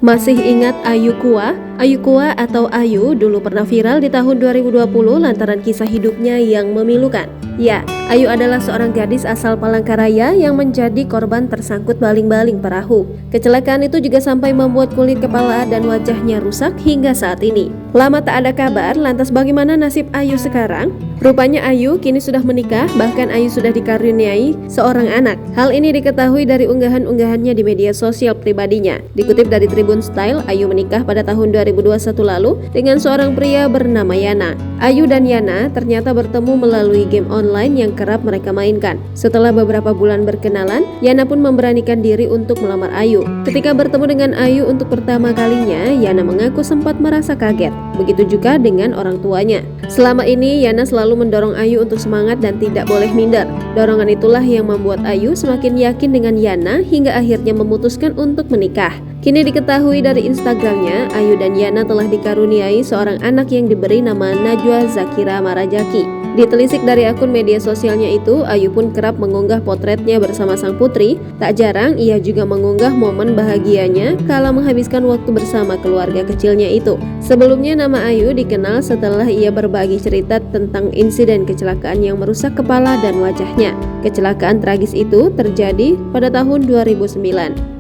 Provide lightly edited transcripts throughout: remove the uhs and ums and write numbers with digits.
Masih ingat Ayu Kua? Ayu Kua atau Ayu dulu pernah viral di tahun 2020 lantaran kisah hidupnya yang memilukan. Ya, Ayu adalah seorang gadis asal Palangkaraya yang menjadi korban tersangkut baling-baling perahu. Kecelakaan itu juga sampai membuat kulit kepala dan wajahnya rusak hingga saat ini. Lama tak ada kabar, lantas bagaimana nasib Ayu sekarang? Rupanya Ayu kini sudah menikah, bahkan Ayu sudah dikaruniai seorang anak. Hal ini diketahui dari unggahan-unggahannya di media sosial pribadinya. Dikutip dari Tribun Style, Ayu menikah pada tahun 2021 lalu dengan seorang pria bernama Yana. Ayu dan Yana ternyata bertemu melalui game online yang kerap mereka mainkan. Setelah beberapa bulan berkenalan, Yana pun memberanikan diri untuk melamar Ayu. Ketika bertemu dengan Ayu untuk pertama kalinya, Yana mengaku sempat merasa kaget. Begitu juga dengan orang tuanya. Selama ini, Yana selalu mendorong Ayu untuk semangat dan tidak boleh minder. Dorongan itulah yang membuat Ayu semakin yakin dengan Yana hingga akhirnya memutuskan untuk menikah. Kini diketahui dari Instagramnya, Ayu dan Yana telah dikaruniai seorang anak yang diberi nama Najwa Zakira Marajaki. Ditelisik dari akun media sosialnya itu, Ayu pun kerap mengunggah potretnya bersama sang putri. Tak jarang ia juga mengunggah momen bahagianya kala menghabiskan waktu bersama keluarga kecilnya itu. Sebelumnya nama Ayu dikenal setelah ia berbagi cerita tentang insiden kecelakaan yang merusak kepala dan wajahnya. Kecelakaan tragis itu terjadi pada tahun 2009.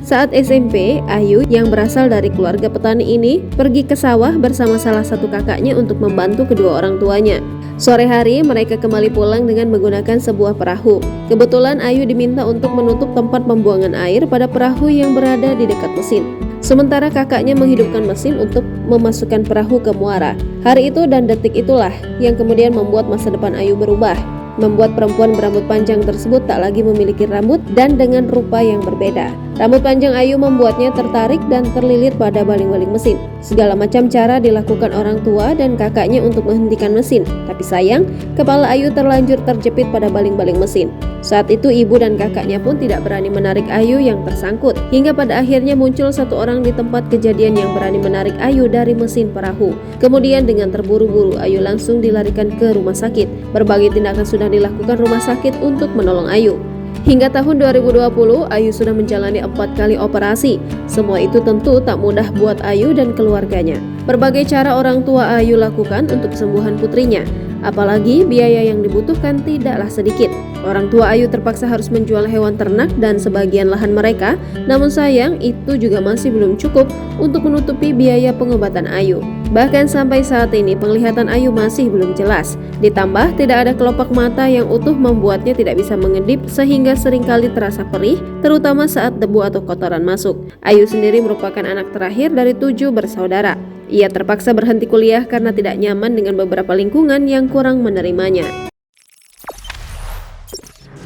Saat SMP, Ayu yang berasal dari keluarga petani ini pergi ke sawah bersama salah satu kakaknya untuk membantu kedua orang tuanya. Sore hari, mereka kembali pulang dengan menggunakan sebuah perahu. Kebetulan Ayu diminta untuk menutup tempat pembuangan air pada perahu yang berada di dekat mesin. Sementara kakaknya menghidupkan mesin untuk memasukkan perahu ke muara. Hari itu dan detik itulah yang kemudian membuat masa depan Ayu berubah. Membuat perempuan berambut panjang tersebut tak lagi memiliki rambut dan dengan rupa yang berbeda. Rambut panjang Ayu membuatnya tertarik dan terlilit pada baling-baling mesin. Segala macam cara dilakukan orang tua dan kakaknya untuk menghentikan mesin. Tapi sayang, kepala Ayu terlanjur terjepit pada baling-baling mesin. Saat itu ibu dan kakaknya pun tidak berani menarik Ayu yang tersangkut. Hingga pada akhirnya muncul satu orang di tempat kejadian yang berani menarik Ayu dari mesin perahu. Kemudian dengan terburu-buru Ayu langsung dilarikan ke rumah sakit. Berbagai tindakan sudah dilakukan rumah sakit untuk menolong Ayu. Hingga tahun 2020, Ayu sudah menjalani 4 kali operasi. Semua itu tentu tak mudah buat Ayu dan keluarganya. Berbagai cara orang tua Ayu lakukan untuk kesembuhan putrinya. Apalagi biaya yang dibutuhkan tidaklah sedikit. Orang tua Ayu terpaksa harus menjual hewan ternak dan sebagian lahan mereka. Namun sayang, itu juga masih belum cukup untuk menutupi biaya pengobatan Ayu. Bahkan sampai saat ini penglihatan Ayu masih belum jelas. Ditambah tidak ada kelopak mata yang utuh membuatnya tidak bisa mengedip sehingga seringkali terasa perih, terutama saat debu atau kotoran masuk. Ayu sendiri merupakan anak terakhir dari 7 bersaudara. Ia terpaksa berhenti kuliah karena tidak nyaman dengan beberapa lingkungan yang kurang menerimanya.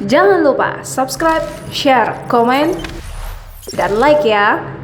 Jangan lupa subscribe, share, komen, dan like ya.